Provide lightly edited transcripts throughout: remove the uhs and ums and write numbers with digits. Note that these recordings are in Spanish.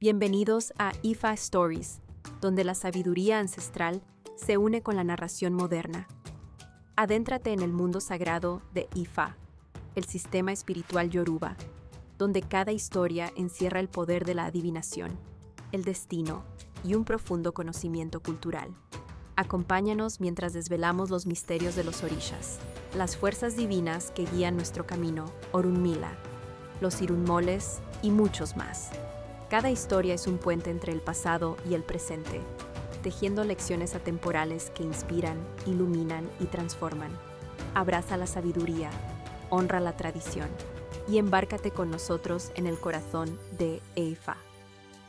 Bienvenidos a Ifa Stories, donde la sabiduría ancestral se une con la narración moderna. Adéntrate en el mundo sagrado de Ifa, el sistema espiritual yoruba, donde cada historia encierra el poder de la adivinación, el destino y un profundo conocimiento cultural. Acompáñanos mientras desvelamos los misterios de los orishas, las fuerzas divinas que guían nuestro camino, Orunmila, los irunmoles y muchos más. Cada historia es un puente entre el pasado y el presente, tejiendo lecciones atemporales que inspiran, iluminan y transforman. Abraza la sabiduría, honra la tradición y embárcate con nosotros en el corazón de Ifa.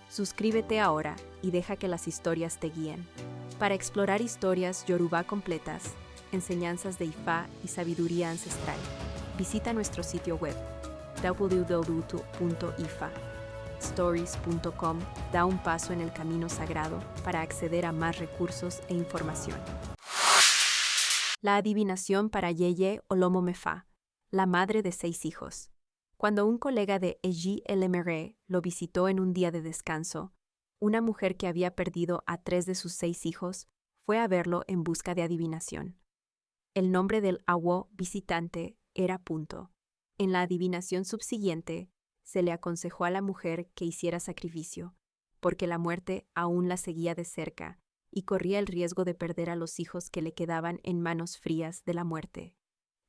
Suscríbete ahora y deja que las historias te guíen. Para explorar historias yoruba completas, enseñanzas de Ifa y sabiduría ancestral, visita nuestro sitio web www.ifastories.com. Da un paso en el camino sagrado para acceder a más recursos e información. La adivinación para Yeye Olomomefa, la madre de 6 hijos. Cuando un colega de Eji Elemere lo visitó en un día de descanso, una mujer que había perdido a 3 de sus 6 hijos fue a verlo en busca de adivinación. El nombre del awo visitante era Punto. En la adivinación subsiguiente, se le aconsejó a la mujer que hiciera sacrificio, porque la muerte aún la seguía de cerca y corría el riesgo de perder a los hijos que le quedaban en manos frías de la muerte.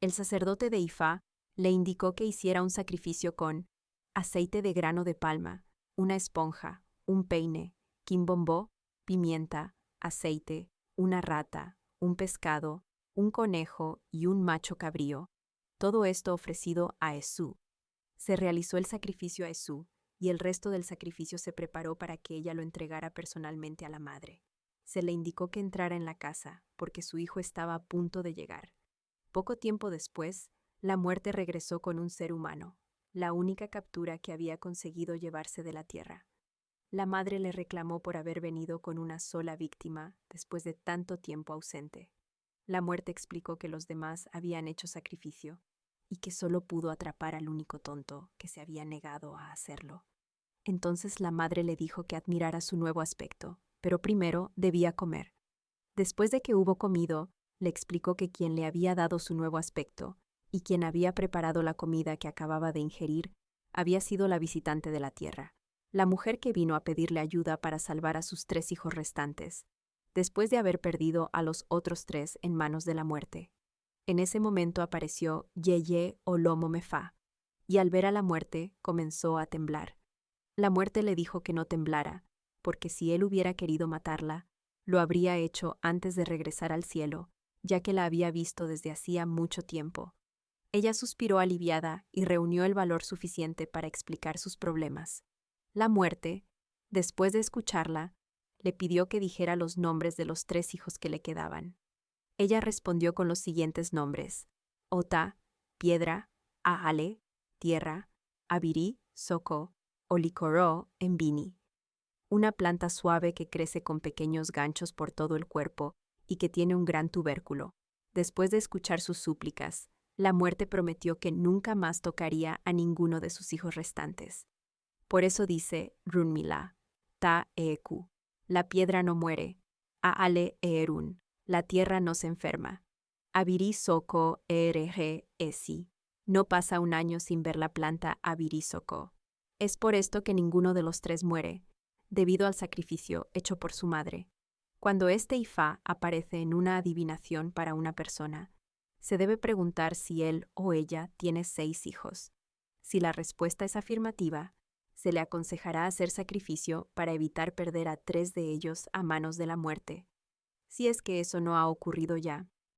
El sacerdote de Ifa le indicó que hiciera un sacrificio con aceite de grano de palma, una esponja, un peine, quimbombó, pimienta, aceite, una rata, un pescado, un conejo y un macho cabrío, todo esto ofrecido a Esú. Se realizó el sacrificio a Esú y el resto del sacrificio se preparó para que ella lo entregara personalmente a la madre. Se le indicó que entrara en la casa porque su hijo estaba a punto de llegar. Poco tiempo después, la muerte regresó con un ser humano, la única captura que había conseguido llevarse de la tierra. La madre le reclamó por haber venido con una sola víctima después de tanto tiempo ausente. La muerte explicó que los demás habían hecho sacrificio y que solo pudo atrapar al único tonto que se había negado a hacerlo. Entonces la madre le dijo que admirara su nuevo aspecto, pero primero debía comer. Después de que hubo comido, le explicó que quien le había dado su nuevo aspecto y quien había preparado la comida que acababa de ingerir había sido la visitante de la tierra, la mujer que vino a pedirle ayuda para salvar a sus 3 hijos restantes, después de haber perdido a los otros 3 en manos de la muerte. En ese momento apareció Yeye Olomomefa, y al ver a la muerte comenzó a temblar. La muerte le dijo que no temblara, porque si él hubiera querido matarla, lo habría hecho antes de regresar al cielo, ya que la había visto desde hacía mucho tiempo. Ella suspiró aliviada y reunió el valor suficiente para explicar sus problemas. La muerte, después de escucharla, le pidió que dijera los nombres de los 3 hijos que le quedaban. Ella respondió con los siguientes nombres: Ota, piedra; Ahale, tierra; Abiri, Soko; Olikoro, Embini. Una planta suave que crece con pequeños ganchos por todo el cuerpo y que tiene un gran tubérculo. Después de escuchar sus súplicas, la muerte prometió que nunca más tocaría a ninguno de sus hijos restantes. Por eso dice Runmila, Ta Eku, la piedra no muere; Aale Erun, la tierra no se enferma; Abiri Soko Erg Esi, no pasa un año sin ver la planta Abiri Soko. Es por esto que ninguno de los 3 muere, debido al sacrificio hecho por su madre. Cuando este Ifa aparece en una adivinación para una persona, se debe preguntar si él o ella tiene 6 hijos. Si la respuesta es afirmativa, se le aconsejará hacer sacrificio para evitar perder a 3 de ellos a manos de la muerte. Si es que eso no ha ocurrido ya,